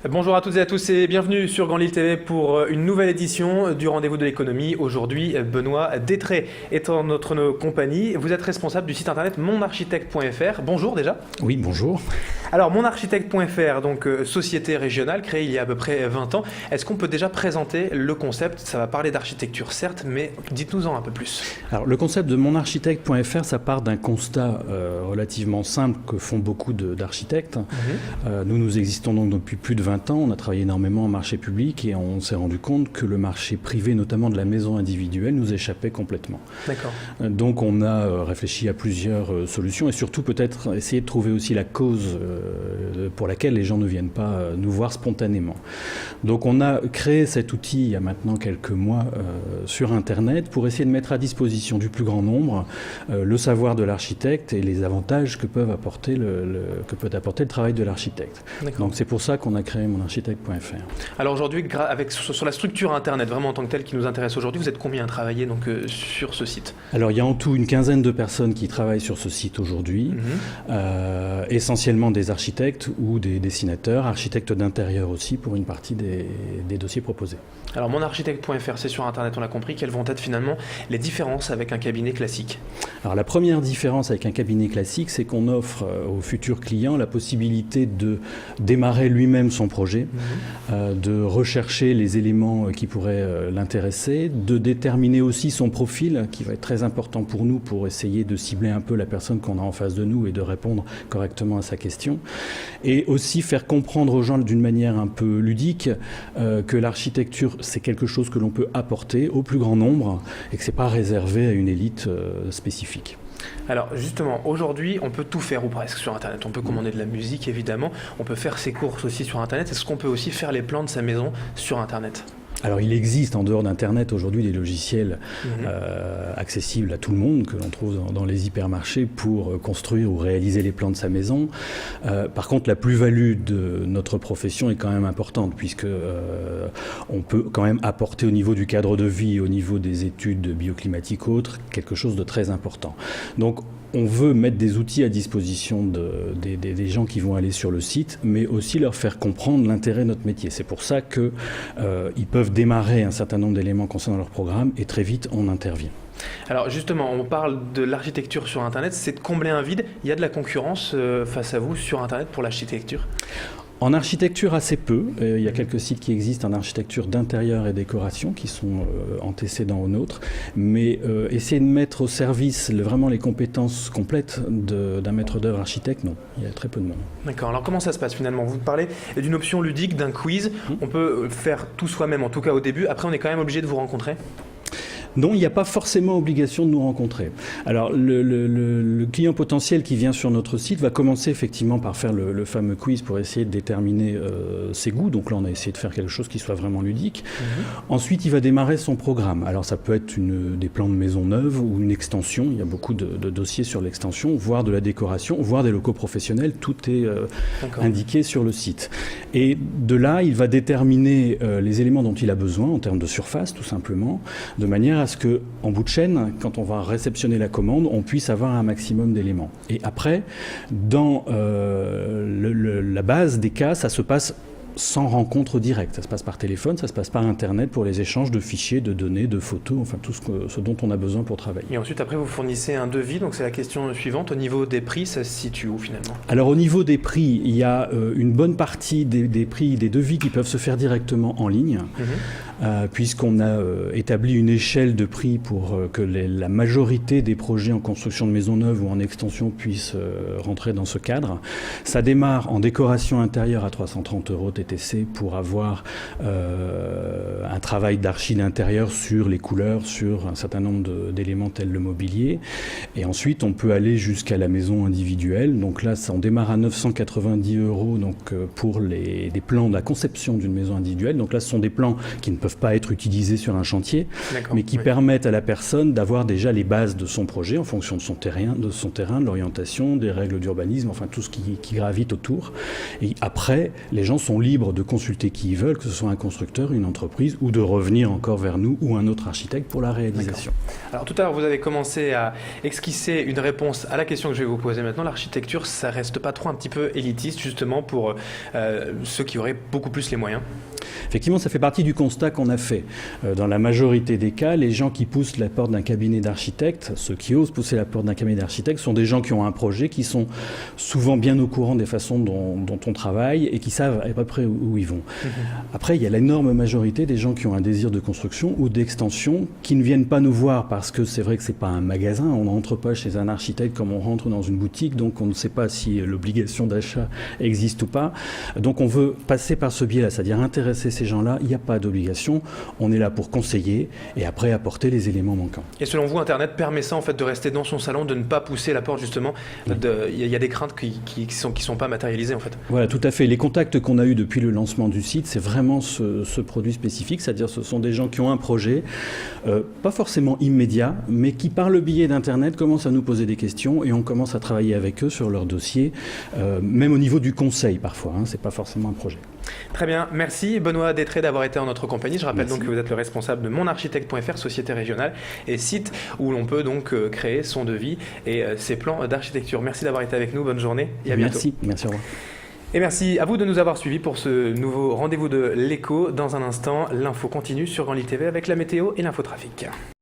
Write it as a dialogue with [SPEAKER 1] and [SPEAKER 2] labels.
[SPEAKER 1] Bonjour à toutes et à tous et bienvenue sur Grand Lille TV pour une nouvelle édition du Rendez-vous de l'économie. Aujourd'hui, Benoît Détré est en notre compagnie. Vous êtes responsable du site internet monarchitecte.fr. Bonjour déjà.
[SPEAKER 2] Oui, bonjour.
[SPEAKER 1] Alors monarchitecte.fr, donc société régionale créée il y a à peu près 20 ans. Est-ce qu'on peut déjà présenter le concept? Ça va parler d'architecture certes, mais dites-nous-en un peu plus.
[SPEAKER 2] Alors le concept de monarchitecte.fr, ça part d'un constat relativement simple que font beaucoup d'architectes. Nous existons donc depuis plus de 20 ans, on a travaillé énormément en marché public et on s'est rendu compte que le marché privé, notamment de la maison individuelle, nous échappait complètement.
[SPEAKER 1] D'accord.
[SPEAKER 2] Donc on a réfléchi à plusieurs solutions et surtout peut-être essayer de trouver aussi la cause pour laquelle les gens ne viennent pas nous voir spontanément. Donc on a créé cet outil il y a maintenant quelques mois sur Internet pour essayer de mettre à disposition du plus grand nombre le savoir de l'architecte et les avantages que peut apporter le travail de l'architecte. Donc c'est pour ça qu'on a créé monarchitecte.fr.
[SPEAKER 1] Alors aujourd'hui, sur la structure Internet, vraiment en tant que telle qui nous intéresse aujourd'hui, vous êtes combien à travailler donc, sur ce site?
[SPEAKER 2] Alors il y a en tout une quinzaine de personnes qui travaillent sur ce site aujourd'hui, essentiellement des architectes ou des dessinateurs, architectes d'intérieur aussi pour une partie des dossiers proposés.
[SPEAKER 1] Alors monarchitecte.fr, c'est sur Internet, on l'a compris. Quelles vont être finalement les différences avec un cabinet classique?
[SPEAKER 2] Alors la première différence avec un cabinet classique, c'est qu'on offre aux futurs clients la possibilité de démarrer lui-même son projet, de rechercher les éléments qui pourraient l'intéresser, de déterminer aussi son profil, qui va être très important pour nous pour essayer de cibler un peu la personne qu'on a en face de nous et de répondre correctement à sa question. Et aussi faire comprendre aux gens d'une manière un peu ludique que l'architecture, c'est quelque chose que l'on peut apporter au plus grand nombre et que ce n'est pas réservé à une élite spécifique.
[SPEAKER 1] Alors justement, aujourd'hui, on peut tout faire ou presque sur Internet. On peut commander de la musique, évidemment. On peut faire ses courses aussi sur Internet. Est-ce qu'on peut aussi faire les plans de sa maison sur Internet?
[SPEAKER 2] Alors il existe en dehors d'Internet aujourd'hui des logiciels accessibles à tout le monde que l'on trouve dans les hypermarchés pour construire ou réaliser les plans de sa maison. Par contre, la plus-value de notre profession est quand même importante puisque on peut quand même apporter au niveau du cadre de vie, au niveau des études bioclimatiques autres, quelque chose de très important. Donc on veut mettre des outils à disposition des gens qui vont aller sur le site, mais aussi leur faire comprendre l'intérêt de notre métier. C'est pour ça qu'ils peuvent démarrer un certain nombre d'éléments concernant leur programme et très vite on intervient.
[SPEAKER 1] Alors justement, on parle de l'architecture sur Internet, c'est de combler un vide. Il y a de la concurrence face à vous sur Internet pour l'architecture?
[SPEAKER 2] En architecture, assez peu. Il y a quelques sites qui existent en architecture d'intérieur et décoration qui sont antécédents aux nôtres. Mais essayer de mettre au service vraiment les compétences complètes d'un maître d'œuvre architecte, non. Il y a très peu de monde.
[SPEAKER 1] D'accord. Alors comment ça se passe finalement? Vous parlez d'une option ludique, d'un quiz. On peut faire tout soi-même, en tout cas au début. Après, on est quand même obligé de vous rencontrer?
[SPEAKER 2] Non, il n'y a pas forcément obligation de nous rencontrer. Alors, le client potentiel qui vient sur notre site va commencer effectivement par faire le fameux quiz pour essayer de déterminer ses goûts. Donc là, on a essayé de faire quelque chose qui soit vraiment ludique. Ensuite, il va démarrer son programme. Alors, ça peut être des plans de maison neuve ou une extension. Il y a beaucoup de dossiers sur l'extension, voire de la décoration, voire des locaux professionnels. Tout est indiqué sur le site. Et de là, il va déterminer les éléments dont il a besoin en termes de surface, tout simplement, de manière à ce qu'en bout de chaîne, quand on va réceptionner la commande, on puisse avoir un maximum d'éléments. Et après, dans la base des cas, ça se passe sans rencontre directe. Ça se passe par téléphone, ça se passe par Internet pour les échanges de fichiers, de données, de photos, enfin tout ce dont on a besoin pour travailler.
[SPEAKER 1] Et ensuite, après, vous fournissez un devis. Donc c'est la question suivante. Au niveau des prix, ça se situe où finalement?
[SPEAKER 2] Alors au niveau des prix, il y a une bonne partie des prix, des devis qui peuvent se faire directement en ligne. Puisqu'on a établi une échelle de prix pour que la majorité des projets en construction de maisons neuves ou en extension puissent rentrer dans ce cadre. Ça démarre en décoration intérieure à 330 € TTC pour avoir un travail d'archi d'intérieur sur les couleurs, sur un certain nombre d'éléments tels le mobilier. Et ensuite, on peut aller jusqu'à la maison individuelle. Donc là, on démarre à 990 € donc, pour des plans de la conception d'une maison individuelle. Donc là, ce sont des plans qui ne peuvent pas être utilisés sur un chantier, mais qui permettent à la personne d'avoir déjà les bases de son projet en fonction de son terrain, de l'orientation, des règles d'urbanisme, enfin tout ce qui gravite autour. Et après, les gens sont libres libres de consulter qui ils veulent, que ce soit un constructeur, une entreprise, ou de revenir encore vers nous ou un autre architecte pour la réalisation.
[SPEAKER 1] Alors tout à l'heure, vous avez commencé à esquisser une réponse à la question que je vais vous poser maintenant. L'architecture, ça reste pas trop un petit peu élitiste, justement, pour ceux qui auraient beaucoup plus les moyens?
[SPEAKER 2] Effectivement, ça fait partie du constat qu'on a fait. Dans la majorité des cas, les gens qui poussent la porte d'un cabinet d'architectes, ceux qui osent pousser la porte d'un cabinet d'architectes, sont des gens qui ont un projet, qui sont souvent bien au courant des façons dont on travaille et qui savent à peu près où ils vont. Après, il y a l'énorme majorité des gens qui ont un désir de construction ou d'extension, qui ne viennent pas nous voir parce que c'est vrai que c'est pas un magasin, on n'entre pas chez un architecte comme on rentre dans une boutique, donc on ne sait pas si l'obligation d'achat existe ou pas. Donc on veut passer par ce biais-là, c'est-à-dire intéresser ces gens-là, il n'y a pas d'obligation, on est là pour conseiller et après apporter les éléments manquants.
[SPEAKER 1] Et selon vous, Internet permet ça en fait de rester dans son salon, de ne pas pousser la porte justement? Il y a des craintes qui sont pas matérialisées en fait.
[SPEAKER 2] Voilà, tout à fait. Les contacts qu'on a eus depuis le lancement du site, c'est vraiment ce produit spécifique, c'est-à-dire ce sont des gens qui ont un projet, pas forcément immédiat, mais qui par le biais d'Internet commencent à nous poser des questions et on commence à travailler avec eux sur leur dossier, même au niveau du conseil parfois, hein, c'est pas forcément un projet.
[SPEAKER 1] Très bien, merci Benoît Détré d'avoir été en notre compagnie. Je rappelle
[SPEAKER 2] Merci.
[SPEAKER 1] donc que vous êtes le responsable de monarchitecte.fr, société régionale et site où l'on peut donc créer son devis et ses plans d'architecture. Merci d'avoir été avec nous, bonne journée et à bientôt.
[SPEAKER 2] Merci, au revoir.
[SPEAKER 1] Et merci à vous de nous avoir suivis pour ce nouveau rendez-vous de l'écho. Dans un instant, l'info continue sur Grand Lille TV avec la météo et l'infotrafic.